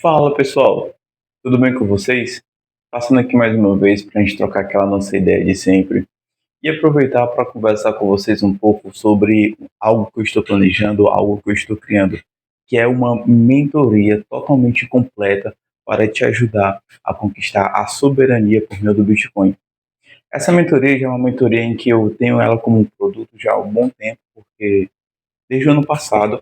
Fala pessoal, tudo bem com vocês? Passando aqui mais uma vez para a gente trocar aquela nossa ideia de sempre e aproveitar para conversar com vocês um pouco sobre algo que eu estou planejando, algo que eu estou criando, que é uma mentoria totalmente completa para te ajudar a conquistar a soberania por meio do Bitcoin. Essa mentoria já é uma mentoria em que eu tenho ela como um produto já há um bom tempo, porque desde o ano passado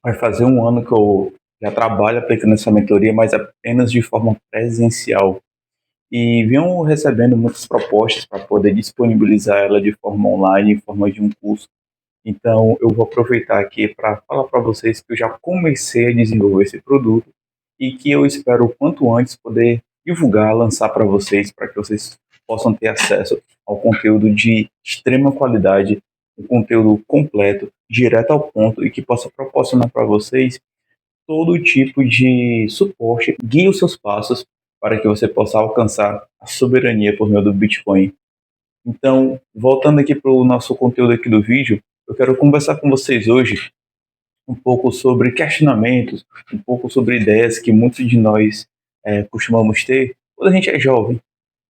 vai fazer um ano que eu já trabalho aplicando essa mentoria, mas apenas de forma presencial. E venho recebendo muitas propostas para poder disponibilizar ela de forma online, em forma de um curso. Então, eu vou aproveitar aqui para falar para vocês que eu já comecei a desenvolver esse produto e que eu espero o quanto antes poder divulgar, lançar para vocês, para que vocês possam ter acesso ao conteúdo de extrema qualidade, um conteúdo completo, direto ao ponto e que possa proporcionar para vocês todo tipo de suporte, guie os seus passos para que você possa alcançar a soberania por meio do Bitcoin. Então, voltando aqui para o nosso conteúdo aqui do vídeo, eu quero conversar com vocês hoje um pouco sobre questionamentos, um pouco sobre ideias que muitos de nós costumamos ter quando a gente é jovem.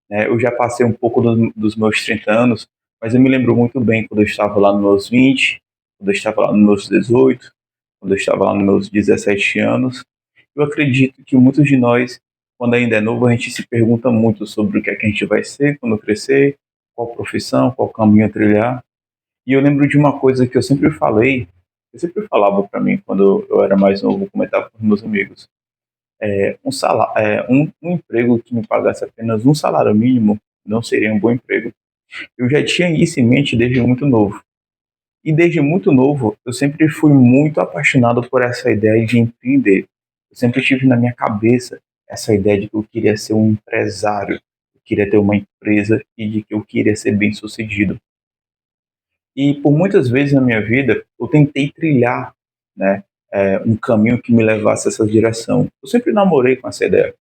Né? Eu já passei um pouco dos meus 30 anos, mas eu me lembro muito bem quando eu estava lá nos meus 20, quando eu estava lá nos meus 18, quando eu estava lá nos meus 17 anos. Eu acredito que muitos de nós, quando ainda é novo, a gente se pergunta muito sobre o que é que a gente vai ser quando crescer, qual profissão, qual caminho a trilhar. E eu lembro de uma coisa que eu sempre falei, eu sempre falava para mim quando eu era mais novo, comentava com os meus amigos. Um emprego que me pagasse apenas um salário mínimo não seria um bom emprego. Eu já tinha isso em mente desde muito novo. E desde muito novo, eu sempre fui muito apaixonado por essa ideia de empreender. Eu sempre tive na minha cabeça essa ideia de que eu queria ser um empresário, eu queria ter uma empresa e de que eu queria ser bem-sucedido. E por muitas vezes na minha vida, eu tentei trilhar, né, um caminho que me levasse a essa direção. Eu sempre namorei com essa ideia.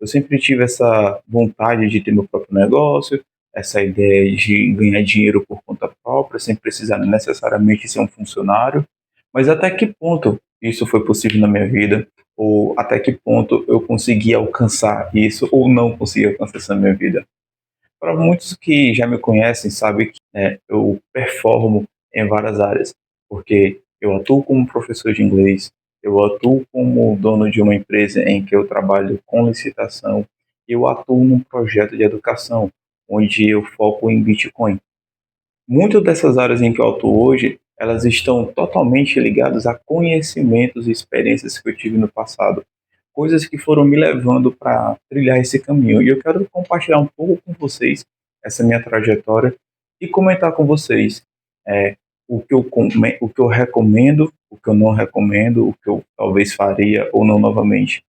Eu sempre tive essa vontade de ter meu próprio negócio, essa ideia de ganhar dinheiro por conta própria, sem precisar necessariamente ser um funcionário. Mas até que ponto isso foi possível na minha vida? Ou até que ponto eu consegui alcançar isso ou não consegui alcançar isso na minha vida? Para muitos que já me conhecem, sabem que eu performo em várias áreas, porque eu atuo como professor de inglês, eu atuo como dono de uma empresa em que eu trabalho com licitação, eu atuo num projeto de educação, onde eu foco em Bitcoin. Muitas dessas áreas em que eu atuo hoje, elas estão totalmente ligadas a conhecimentos e experiências que eu tive no passado, coisas que foram me levando para trilhar esse caminho. E eu quero compartilhar um pouco com vocês essa minha trajetória e comentar com vocês o que eu recomendo, o que eu não recomendo, o que eu talvez faria ou não novamente.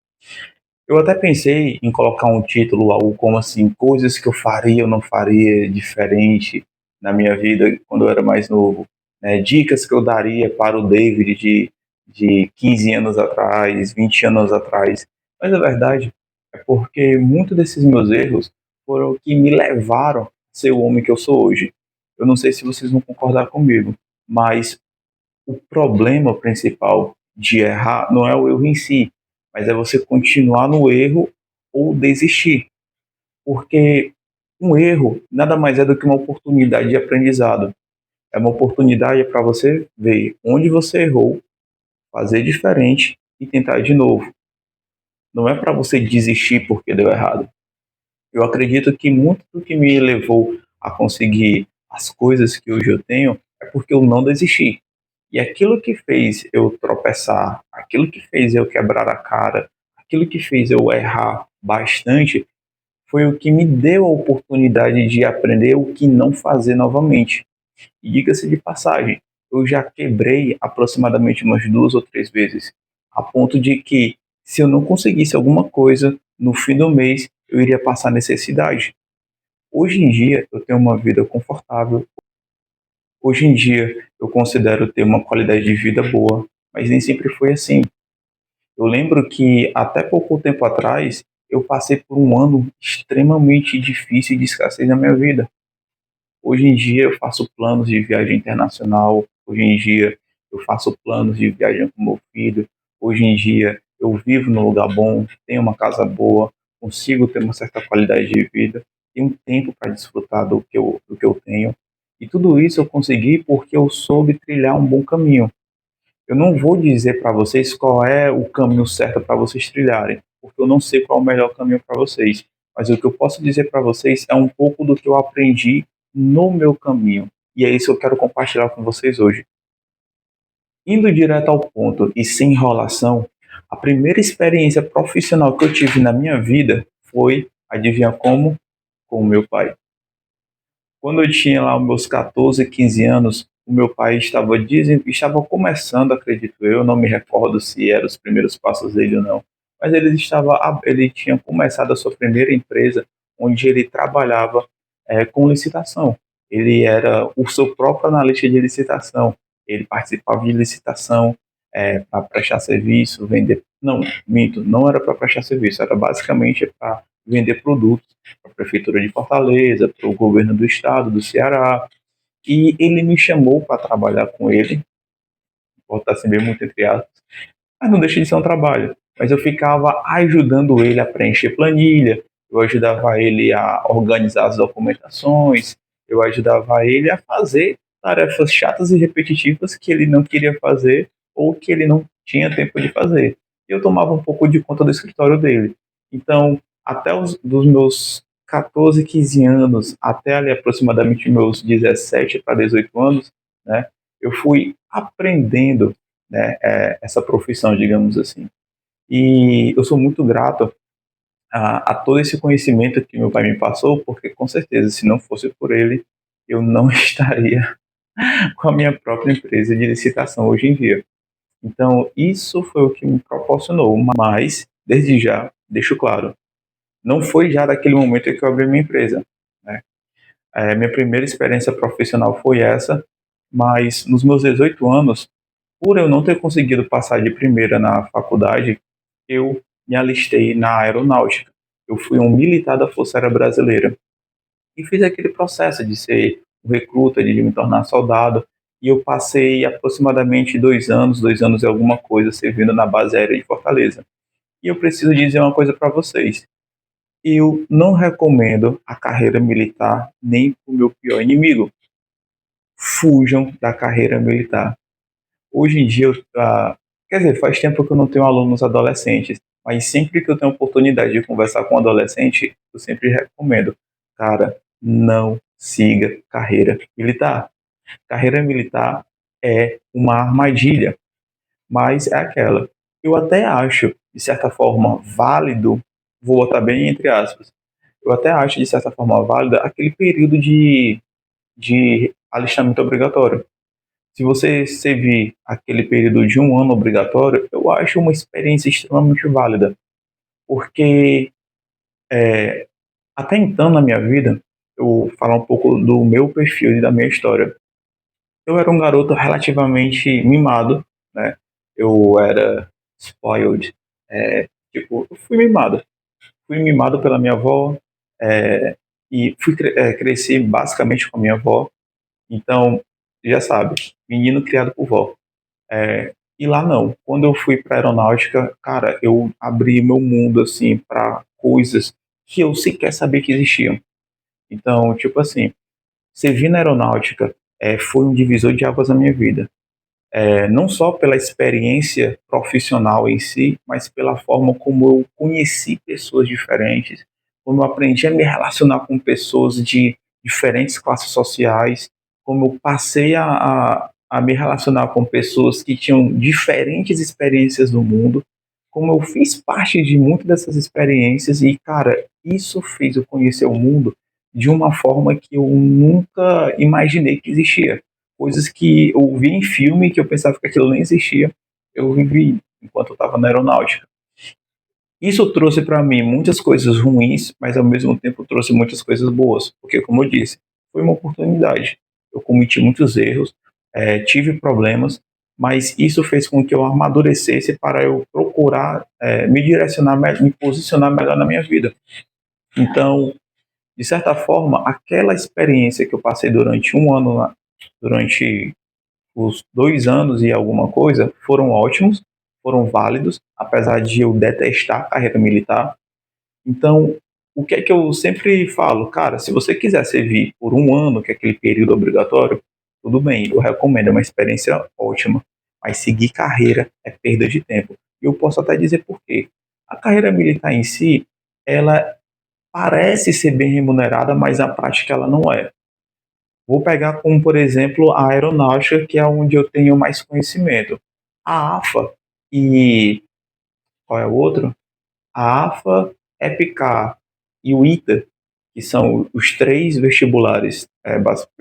Eu até pensei em colocar um título, algo como assim, coisas que eu faria ou não faria diferente na minha vida quando eu era mais novo. Né? Dicas que eu daria para o David de 15 anos atrás, 20 anos atrás. Mas a verdade é porque muitos desses meus erros foram o que me levaram a ser o homem que eu sou hoje. Eu não sei se vocês vão concordar comigo, mas o problema principal de errar não é o erro em si, mas é você continuar no erro ou desistir. Porque um erro nada mais é do que uma oportunidade de aprendizado. É uma oportunidade para você ver onde você errou, fazer diferente e tentar de novo. Não é para você desistir porque deu errado. Eu acredito que muito do que me levou a conseguir as coisas que hoje eu tenho é porque eu não desisti. E aquilo que fez eu tropeçar, aquilo que fez eu quebrar a cara, aquilo que fez eu errar bastante, foi o que me deu a oportunidade de aprender o que não fazer novamente. E diga-se de passagem, eu já quebrei aproximadamente umas duas ou três vezes, a ponto de que, se eu não conseguisse alguma coisa, no fim do mês eu iria passar necessidade. Hoje em dia eu tenho uma vida confortável, hoje em dia eu considero ter uma qualidade de vida boa, mas nem sempre foi assim. Eu lembro que até pouco tempo atrás eu passei por um ano extremamente difícil de escassez na minha vida. Hoje em dia eu faço planos de viagem internacional, hoje em dia eu faço planos de viagem com meu filho, hoje em dia eu vivo num lugar bom, tenho uma casa boa, consigo ter uma certa qualidade de vida, tenho tempo para desfrutar do que eu tenho. E tudo isso eu consegui porque eu soube trilhar um bom caminho. Eu não vou dizer para vocês qual é o caminho certo para vocês trilharem, porque eu não sei qual é o melhor caminho para vocês. Mas o que eu posso dizer para vocês é um pouco do que eu aprendi no meu caminho. E é isso que eu quero compartilhar com vocês hoje. Indo direto ao ponto e sem enrolação, a primeira experiência profissional que eu tive na minha vida foi, adivinha como? Com o meu pai. Quando eu tinha lá os meus 14, 15 anos, o meu pai estava começando, acredito eu, não me recordo se eram os primeiros passos dele ou não, mas ele tinha começado a sua primeira empresa, onde ele trabalhava com licitação. Ele era o seu próprio analista de licitação. Ele participava de licitação para prestar serviço, vender. Não, minto, não era para prestar serviço, era basicamente para vender produtos para a Prefeitura de Fortaleza, para o governo do estado, do Ceará. E ele me chamou para trabalhar com ele, botar assim bem muito entre aspas, mas não deixa de ser um trabalho. Mas eu ficava ajudando ele a preencher planilha, eu ajudava ele a organizar as documentações, eu ajudava ele a fazer tarefas chatas e repetitivas que ele não queria fazer ou que ele não tinha tempo de fazer. E eu tomava um pouco de conta do escritório dele. Então, até dos meus 14, 15 anos, até ali aproximadamente meus 17 para 18 anos, né, eu fui aprendendo, né, essa profissão, digamos assim. E eu sou muito grato a todo esse conhecimento que meu pai me passou, porque com certeza, se não fosse por ele, eu não estaria com a minha própria empresa de licitação hoje em dia. Então, isso foi o que me proporcionou, mas, desde já, deixo claro, não foi já daquele momento que eu abri minha empresa, né? Minha primeira experiência profissional foi essa, mas nos meus 18 anos, por eu não ter conseguido passar de primeira na faculdade, eu me alistei na aeronáutica. Eu fui um militar da Força Aérea Brasileira e fiz aquele processo de ser um recruta, de me tornar soldado. E eu passei aproximadamente 2 anos, 2 anos e alguma coisa, servindo na base aérea de Fortaleza. E eu preciso dizer uma coisa para vocês. Eu não recomendo a carreira militar nem para o meu pior inimigo. Fujam da carreira militar. Hoje em dia, quer dizer, faz tempo que eu não tenho alunos adolescentes, mas sempre que eu tenho oportunidade de conversar com um adolescente, eu sempre recomendo, cara, não siga carreira militar. Carreira militar é uma armadilha, mas é aquela. Eu até acho, de certa forma, válido, vou botar bem entre aspas, eu até acho, de certa forma, válida aquele período de alistamento obrigatório. Se você servir aquele período de 1 ano obrigatório, eu acho uma experiência extremamente válida, porque até então na minha vida, eu vou falar um pouco do meu perfil e da minha história. Eu era um garoto relativamente mimado, né? Eu era spoiled, tipo, eu fui mimado pela minha avó, e cresci basicamente com a minha avó. Então, já sabe, menino criado por vó. E lá não. Quando eu fui para aeronáutica, cara, eu abri meu mundo assim para coisas que eu sequer sabia que existiam. Então, tipo assim, servir na aeronáutica foi um divisor de águas na minha vida. Não só pela experiência profissional em si, mas pela forma como eu conheci pessoas diferentes, como eu aprendi a me relacionar com pessoas de diferentes classes sociais, como eu passei a me relacionar com pessoas que tinham diferentes experiências do mundo, como eu fiz parte de muitas dessas experiências e, cara, isso fez eu conhecer o mundo de uma forma que eu nunca imaginei que existia. Coisas que eu vi em filme, que eu pensava que aquilo nem existia, eu vivi enquanto eu estava na aeronáutica. Isso trouxe para mim muitas coisas ruins, mas ao mesmo tempo trouxe muitas coisas boas, porque, como eu disse, foi uma oportunidade. Eu cometi muitos erros, tive problemas, mas isso fez com que eu amadurecesse para eu procurar me direcionar, me posicionar melhor na minha vida. Então, de certa forma, aquela experiência que eu passei durante 1 ano, durante os 2 anos e alguma coisa, foram ótimos, foram válidos, apesar de eu detestar a carreira militar. Então, o que é que eu sempre falo? Cara, se você quiser servir por um ano, que é aquele período obrigatório, tudo bem, eu recomendo, é uma experiência ótima. Mas seguir carreira é perda de tempo. E eu posso até dizer por quê. A carreira militar em si, ela parece ser bem remunerada, mas na prática ela não é. Vou pegar como, por exemplo, a aeronáutica, que é onde eu tenho mais conhecimento. A AFA e qual é o outro? A AFA, EPICAR e o ITA, que são os três vestibulares,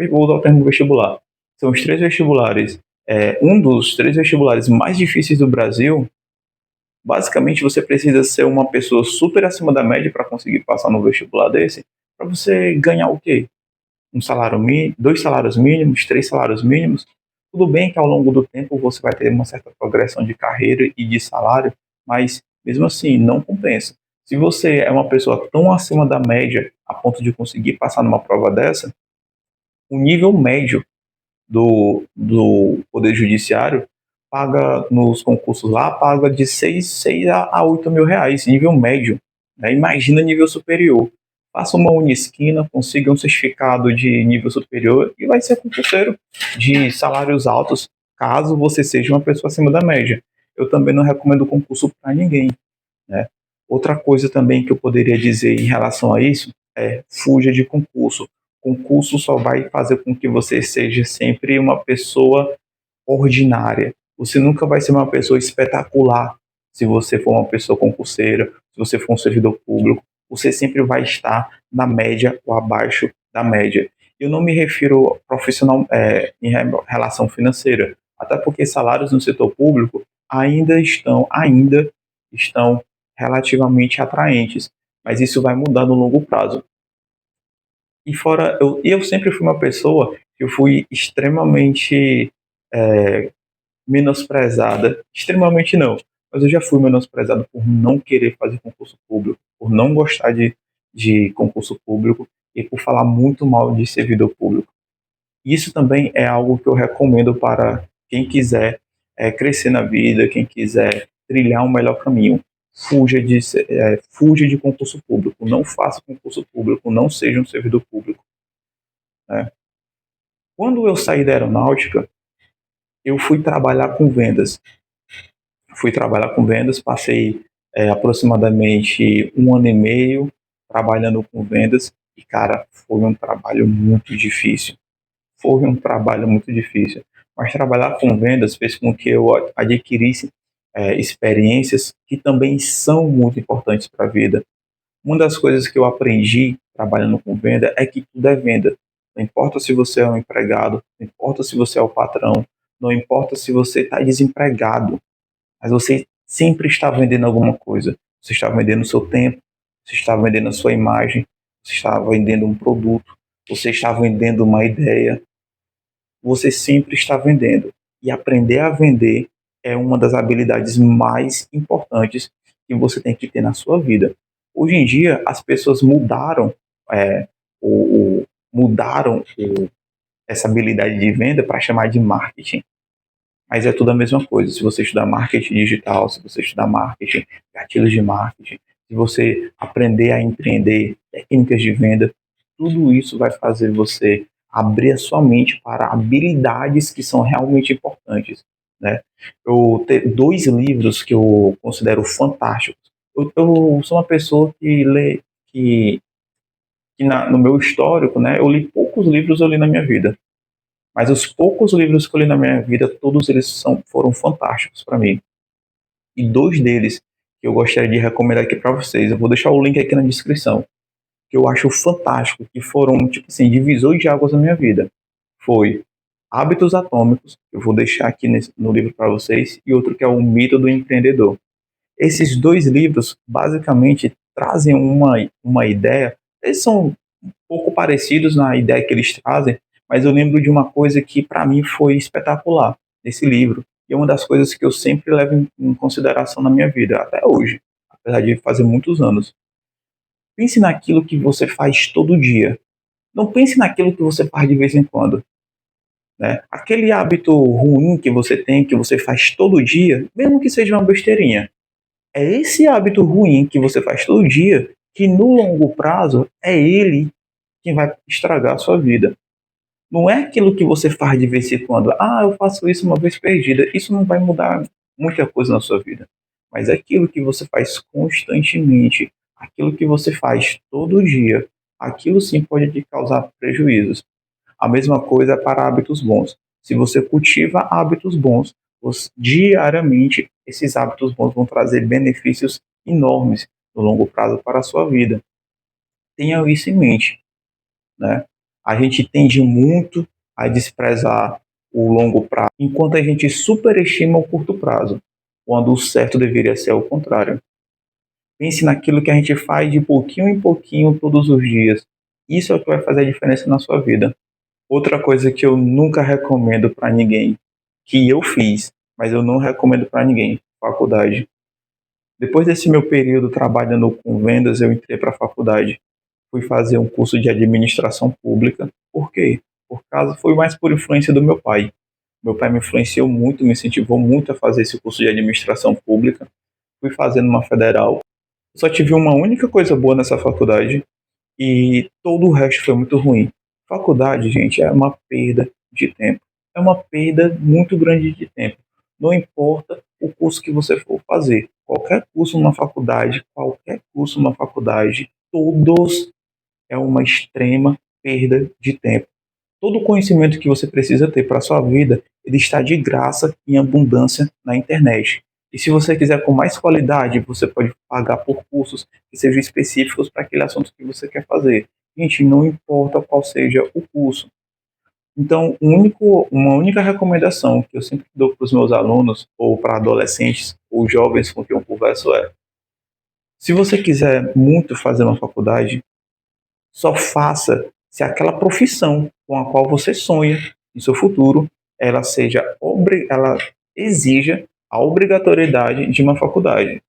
vou usar o termo vestibular, são os três vestibulares, um dos três vestibulares mais difíceis do Brasil. Basicamente, você precisa ser uma pessoa super acima da média para conseguir passar no vestibular desse, para você ganhar o quê? Um salário mínimo, dois salários mínimos, três salários mínimos. Tudo bem que ao longo do tempo você vai ter uma certa progressão de carreira e de salário, mas mesmo assim não compensa. Se você é uma pessoa tão acima da média a ponto de conseguir passar numa prova dessa, o nível médio do Poder Judiciário paga nos concursos lá, paga de 6 a 8 mil reais, nível médio. Né? Imagina nível superior. Faça uma Unisquina, consiga um certificado de nível superior e vai ser concurseiro de salários altos, caso você seja uma pessoa acima da média. Eu também não recomendo concurso para ninguém. Né? Outra coisa também que eu poderia dizer em relação a isso é fuja de concurso. Concurso só vai fazer com que você seja sempre uma pessoa ordinária. Você nunca vai ser uma pessoa espetacular se você for uma pessoa concurseira, se você for um servidor público. Você sempre vai estar na média ou abaixo da média. Eu não me refiro profissional em relação financeira, até porque salários no setor público ainda estão relativamente atraentes, mas isso vai mudar no longo prazo. E fora, eu sempre fui uma pessoa que eu fui extremamente é, menosprezada, extremamente não, mas eu já fui menosprezado por não querer fazer concurso público, por não gostar de concurso público e por falar muito mal de servidor público. Isso também é algo que eu recomendo para quem quiser crescer na vida, quem quiser trilhar um melhor caminho. Fuja de concurso público, não faça concurso público, não seja um servidor público. Né? Quando eu saí da aeronáutica, eu fui trabalhar com vendas. Passei aproximadamente um ano e meio trabalhando com vendas e, cara, foi um trabalho muito difícil. Foi um trabalho muito difícil. Mas trabalhar com vendas fez com que eu adquirisse experiências que também são muito importantes para a vida. Uma das coisas que eu aprendi trabalhando com venda é que tudo é venda. Não importa se você é um empregado, não importa se você é o patrão, não importa se você está desempregado, mas você sempre está vendendo alguma coisa. Você está vendendo o seu tempo, você está vendendo a sua imagem, você está vendendo um produto, você está vendendo uma ideia, você sempre está vendendo. E aprender a vender é uma das habilidades mais importantes que você tem que ter na sua vida. Hoje em dia, as pessoas é, mudaram essa habilidade de venda para chamar de marketing. Mas é tudo a mesma coisa. Se você estudar marketing digital, se você estudar marketing, gatilhos de marketing, se você aprender a empreender, técnicas de venda, tudo isso vai fazer você abrir a sua mente para habilidades que são realmente importantes. Né? Eu tenho dois livros que eu considero fantásticos. Eu sou uma pessoa que lê, no meu histórico, né, eu li poucos livros eu li na minha vida. Mas os poucos livros que eu li na minha vida, todos eles foram fantásticos para mim. E dois deles que eu gostaria de recomendar aqui para vocês, eu vou deixar o link aqui na descrição, que eu acho fantástico, que foram, tipo assim, divisores de águas na minha vida. Foi Hábitos Atômicos, eu vou deixar aqui no livro para vocês, e outro que é O Mito do Empreendedor. Esses dois livros, basicamente, trazem uma ideia, eles são um pouco parecidos na ideia que eles trazem, mas eu lembro de uma coisa que para mim foi espetacular nesse livro, e é uma das coisas que eu sempre levo em consideração na minha vida, até hoje, apesar de fazer muitos anos. Pense naquilo que você faz todo dia. Não pense naquilo que você faz de vez em quando. né? Aquele hábito ruim que você tem, que você faz todo dia, mesmo que seja uma besteirinha, é esse hábito ruim que você faz todo dia que no longo prazo é ele que vai estragar a sua vida. Não é aquilo que você faz de vez em quando. Ah, eu faço isso uma vez perdida. Isso não vai mudar muita coisa na sua vida. Mas é aquilo que você faz constantemente, aquilo que você faz todo dia, aquilo sim pode te causar prejuízos. A mesma coisa é para hábitos bons. Se você cultiva hábitos bons, diariamente esses hábitos bons vão trazer benefícios enormes no longo prazo para a sua vida. Tenha isso em mente, né? A gente tende muito a desprezar o longo prazo, enquanto a gente superestima o curto prazo, quando o certo deveria ser o contrário. Pense naquilo que a gente faz de pouquinho em pouquinho todos os dias. Isso é o que vai fazer a diferença na sua vida. Outra coisa que eu nunca recomendo para ninguém, que eu fiz, mas eu não recomendo para ninguém, faculdade. Depois desse meu período trabalhando com vendas, eu entrei para a faculdade. Fui fazer um curso de administração pública. Por quê? Por causa, foi mais por influência do meu pai. Meu pai me influenciou muito, me incentivou muito a fazer esse curso de administração pública. Fui fazendo uma federal. Só tive uma única coisa boa nessa faculdade e todo o resto foi muito ruim. Faculdade, gente, é uma perda de tempo. É uma perda muito grande de tempo. Não importa o curso que você for fazer. Qualquer curso numa faculdade, todos é uma extrema perda de tempo. Todo o conhecimento que você precisa ter para a sua vida, ele está de graça em abundância na internet. E se você quiser com mais qualidade, você pode pagar por cursos que sejam específicos para aquele assunto que você quer fazer. Gente, não importa qual seja o curso. Então, uma única recomendação que eu sempre dou para os meus alunos, ou para adolescentes, ou jovens com quem eu converso é: se você quiser muito fazer uma faculdade, só faça se aquela profissão com a qual você sonha em seu futuro, ela exija a obrigatoriedade de uma faculdade.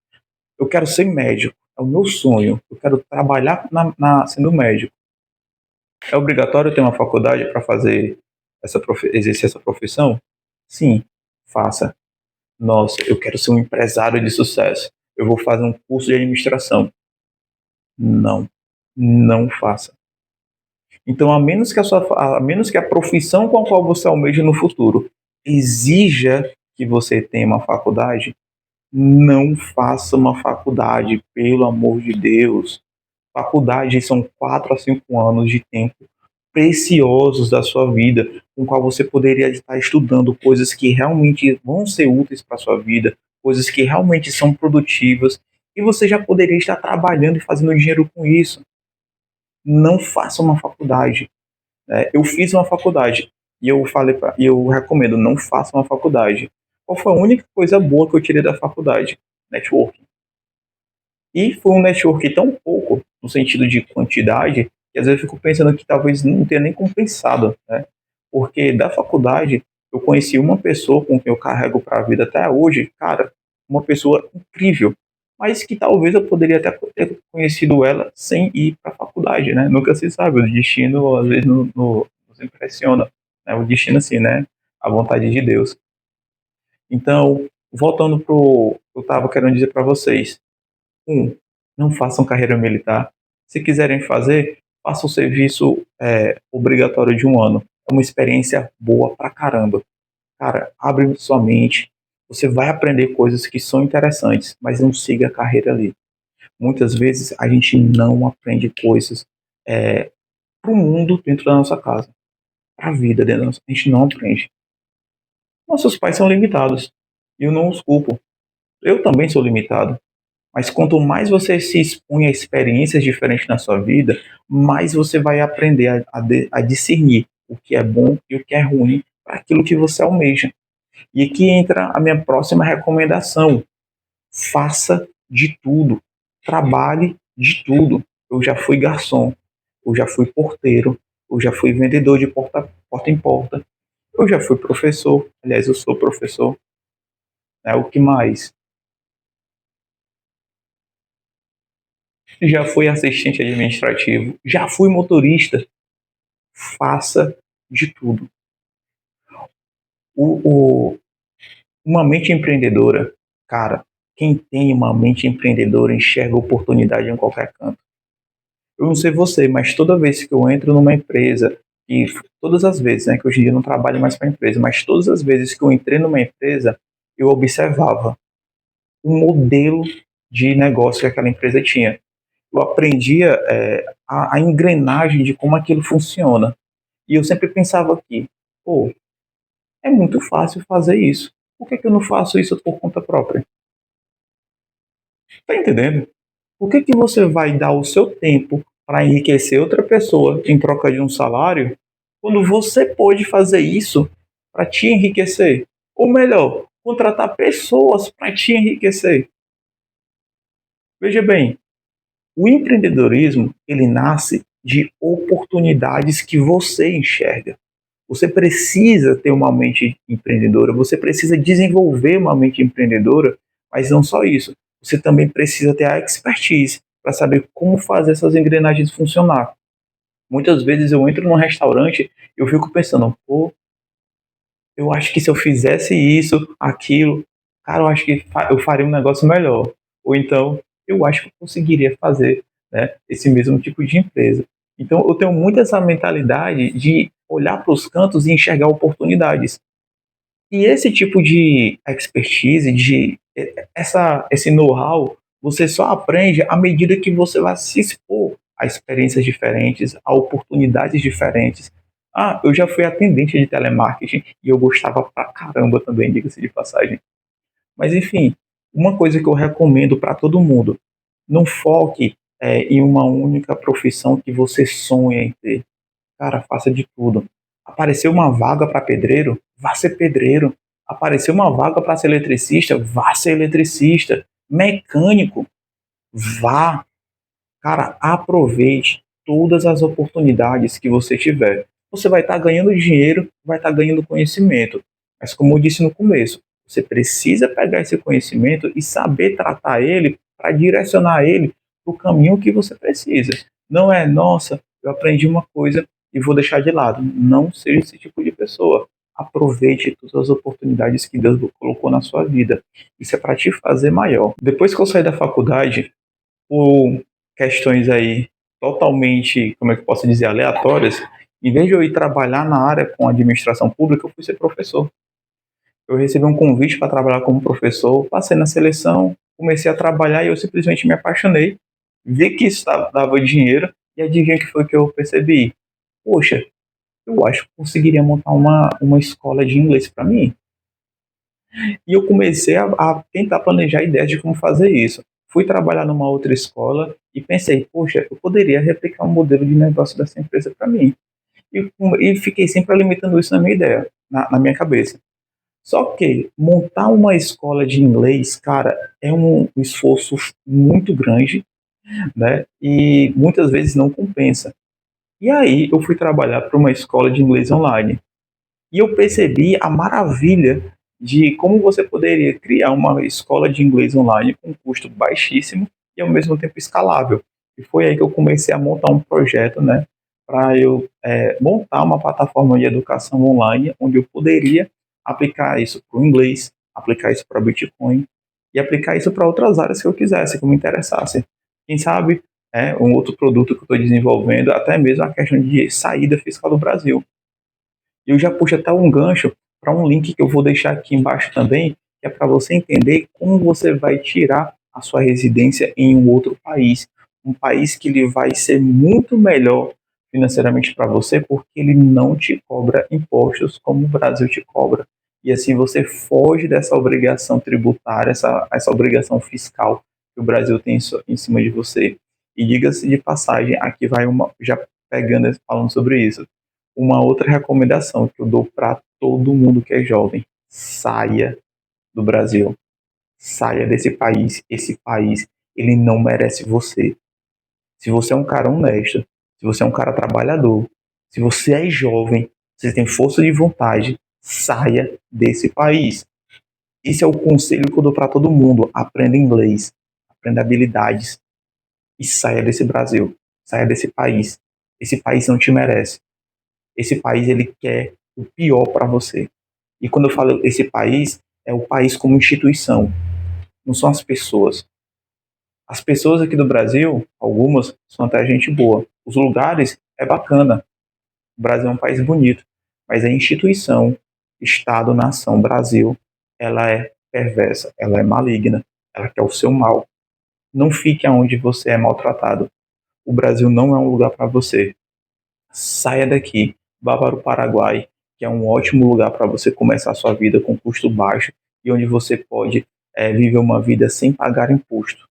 Eu quero ser médico, é o meu sonho. Eu quero trabalhar sendo médico. É obrigatório ter uma faculdade para fazer exercer essa profissão? Sim, faça. Nossa, eu quero ser um empresário de sucesso. Eu vou fazer um curso de administração. Não, não faça. Então, a menos que a profissão com a qual você almeja no futuro exija que você tenha uma faculdade, não faça uma faculdade, pelo amor de Deus. Faculdade são 4 a 5 anos de tempo preciosos da sua vida, com o qual você poderia estar estudando coisas que realmente vão ser úteis para a sua vida, coisas que realmente são produtivas, e você já poderia estar trabalhando e fazendo dinheiro com isso. Não faça uma faculdade. Eu fiz uma faculdade e eu recomendo, não faça uma faculdade. Qual foi a única coisa boa que eu tirei da faculdade? Networking. E foi um network tão pouco, no sentido de quantidade, que às vezes eu fico pensando que talvez não tenha nem compensado, né? Porque da faculdade eu conheci uma pessoa com quem eu carrego para a vida até hoje, cara, uma pessoa incrível, mas que talvez eu poderia até ter conhecido ela sem ir para a faculdade, né? Nunca se sabe, o destino às vezes nos impressiona, né? O destino assim, né? A vontade de Deus. Então, voltando pro que eu estava querendo dizer para vocês. Não façam carreira militar. Se quiserem fazer, façam o serviço obrigatório de 1 ano. É uma experiência boa pra caramba. Cara, abre sua mente. Você vai aprender coisas que são interessantes, mas não siga a carreira ali. Muitas vezes a gente não aprende coisas para o mundo dentro da nossa casa, para a vida dentro da nossa. A gente não aprende. Nossos pais são limitados. E eu não os culpo. Eu também sou limitado. Mas quanto mais você se expõe a experiências diferentes na sua vida, mais você vai aprender a discernir o que é bom e o que é ruim para aquilo que você almeja. E aqui entra a minha próxima recomendação: faça de tudo, trabalhe de tudo. Eu já fui garçom, eu já fui porteiro, eu já fui vendedor de porta em porta, eu já fui professor, aliás, eu sou professor. O que mais? Já fui assistente administrativo, já fui motorista. Faça de tudo. O, o- uma mente empreendedora, cara, quem tem uma mente empreendedora enxerga oportunidade em qualquer canto. Eu não sei você, mas toda vez que eu entro numa empresa, e todas as vezes, né, que hoje em dia eu não trabalho mais para a empresa, mas todas as vezes que eu entrei numa empresa, eu observava o modelo de negócio que aquela empresa tinha. Eu aprendia a engrenagem de como aquilo funciona. E eu sempre pensava aqui, pô, é muito fácil fazer isso. Por que, que eu não faço isso por conta própria? Tá entendendo? Por que, que você vai dar o seu tempo para enriquecer outra pessoa em troca de um salário, quando você pode fazer isso para te enriquecer? Ou melhor, contratar pessoas para te enriquecer. Veja bem, o empreendedorismo, ele nasce de oportunidades que você enxerga. Você precisa ter uma mente empreendedora, você precisa desenvolver uma mente empreendedora, mas não só isso. Você também precisa ter a expertise para saber como fazer essas engrenagens funcionar. Muitas vezes eu entro num restaurante e eu fico pensando, pô, eu acho que se eu fizesse isso, aquilo, cara, eu acho que eu faria um negócio melhor. Ou então, eu acho que eu conseguiria fazer, né, esse mesmo tipo de empresa. Então, eu tenho muito essa mentalidade de olhar para os cantos e enxergar oportunidades. E esse tipo de expertise, esse know-how, você só aprende à medida que você vai se expor a experiências diferentes, a oportunidades diferentes. Ah, eu já fui atendente de telemarketing e eu gostava pra caramba também, diga-se de passagem. Mas enfim, uma coisa que eu recomendo para todo mundo: não foque em uma única profissão que você sonha em ter. Cara, faça de tudo. Apareceu uma vaga para pedreiro, vá ser pedreiro. Apareceu uma vaga para ser eletricista, vá ser eletricista. Mecânico, vá. Cara, aproveite todas as oportunidades que você tiver. Você vai estar ganhando dinheiro, vai estar ganhando conhecimento. Mas como eu disse no começo, você precisa pegar esse conhecimento e saber tratar ele para direcionar ele para o caminho que você precisa. Não é, nossa, eu aprendi uma coisa e vou deixar de lado. Não seja esse tipo de pessoa. Aproveite todas as oportunidades que Deus colocou na sua vida. Isso é para te fazer maior. Depois que eu saí da faculdade, por questões aí totalmente, como é que eu posso dizer, aleatórias, em vez de eu ir trabalhar na área com administração pública, eu fui ser professor. Eu recebi um convite para trabalhar como professor, passei na seleção, comecei a trabalhar e eu simplesmente me apaixonei, vi que isso dava dinheiro e adivinha o que foi que eu percebi? Poxa, eu acho que conseguiria montar uma escola de inglês para mim. E eu comecei a tentar planejar ideias de como fazer isso. Fui trabalhar numa outra escola e pensei, poxa, eu poderia replicar um modelo de negócio dessa empresa para mim. E fiquei sempre alimentando isso na minha ideia, na minha cabeça. Só que montar uma escola de inglês, cara, é um esforço muito grande, né? E muitas vezes não compensa. E aí eu fui trabalhar para uma escola de inglês online. E eu percebi a maravilha de como você poderia criar uma escola de inglês online com um custo baixíssimo e ao mesmo tempo escalável. E foi aí que eu comecei a montar um projeto, né, para eu montar uma plataforma de educação online onde eu poderia aplicar isso para o inglês, aplicar isso para Bitcoin e aplicar isso para outras áreas que eu quisesse, que me interessasse. Quem sabe um outro produto que eu estou desenvolvendo, até mesmo a questão de saída fiscal do Brasil. E eu já puxo até um gancho para um link que eu vou deixar aqui embaixo também, que é para você entender como você vai tirar a sua residência em um outro país. Um país que ele vai ser muito melhor financeiramente para você, porque ele não te cobra impostos como o Brasil te cobra. E assim você foge dessa obrigação tributária, essa obrigação fiscal que o Brasil tem em cima de você. E diga-se de passagem, aqui vai uma, já pegando, falando sobre isso, uma outra recomendação que eu dou para todo mundo que é jovem: saia do Brasil, saia desse país. Esse país, ele não merece você. Se você é um cara honesto, se você é um cara trabalhador, se você é jovem, você tem força de vontade, saia desse país. Esse é o conselho que eu dou para todo mundo: aprenda inglês, aprenda habilidades e saia desse Brasil, saia desse país. Esse país não te merece. Esse país, ele quer o pior para você. E quando eu falo esse país, é o país como instituição, não são as pessoas. As pessoas aqui do Brasil, algumas, são até gente boa. Os lugares é bacana. O Brasil é um país bonito. Mas a instituição, Estado, Nação, Brasil, ela é perversa, ela é maligna, ela quer o seu mal. Não fique aonde você é maltratado. O Brasil não é um lugar para você. Saia daqui, vá para o Paraguai, que é um ótimo lugar para você começar a sua vida com custo baixo e onde você pode viver uma vida sem pagar imposto.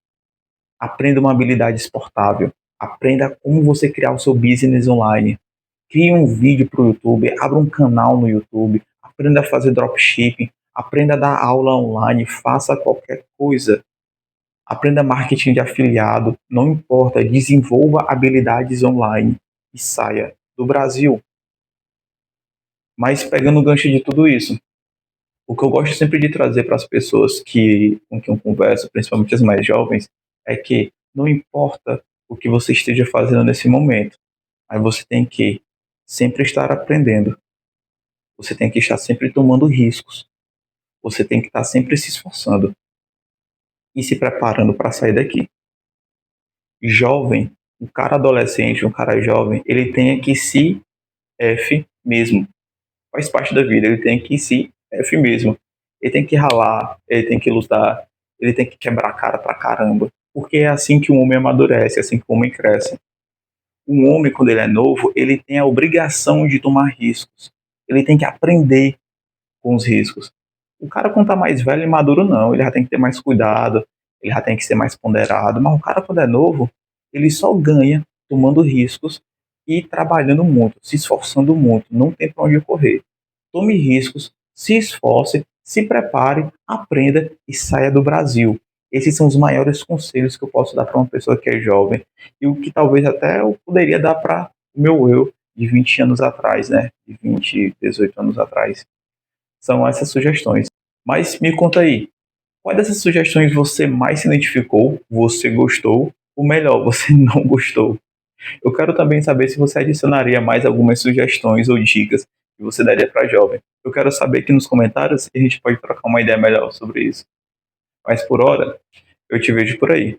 Aprenda uma habilidade exportável. Aprenda como você criar o seu business online. Crie um vídeo para o YouTube, abra um canal no YouTube, aprenda a fazer dropshipping, aprenda a dar aula online, faça qualquer coisa. Aprenda marketing de afiliado, não importa, desenvolva habilidades online e saia do Brasil. Mas pegando o gancho de tudo isso, o que eu gosto sempre de trazer para as pessoas com quem eu converso, principalmente as mais jovens, é que não importa o que você esteja fazendo nesse momento, mas você tem que sempre estar aprendendo, você tem que estar sempre tomando riscos, você tem que estar sempre se esforçando e se preparando para sair daqui. Jovem, um cara adolescente, um cara jovem, ele tem que se F mesmo. Faz parte da vida, ele tem que se F mesmo. Ele tem que ralar, ele tem que lutar, ele tem que quebrar a cara pra caramba. Porque é assim que um homem amadurece, é assim que um homem cresce. Um homem, quando ele é novo, ele tem a obrigação de tomar riscos. Ele tem que aprender com os riscos. O cara, quando tá mais velho e maduro, não. Ele já tem que ter mais cuidado, ele já tem que ser mais ponderado. Mas o cara, quando é novo, ele só ganha tomando riscos e trabalhando muito, se esforçando muito. Não tem pra onde correr. Tome riscos, se esforce, se prepare, aprenda e saia do Brasil. Esses são os maiores conselhos que eu posso dar para uma pessoa que é jovem e o que talvez até eu poderia dar para o meu eu de 20 anos atrás, né? De 20, 18 anos atrás. São essas sugestões. Mas me conta aí, qual dessas sugestões você mais se identificou, você gostou, ou melhor, você não gostou? Eu quero também saber se você adicionaria mais algumas sugestões ou dicas que você daria para jovem. Eu quero saber aqui nos comentários e a gente pode trocar uma ideia melhor sobre isso. Mas por hora, eu te vejo por aí.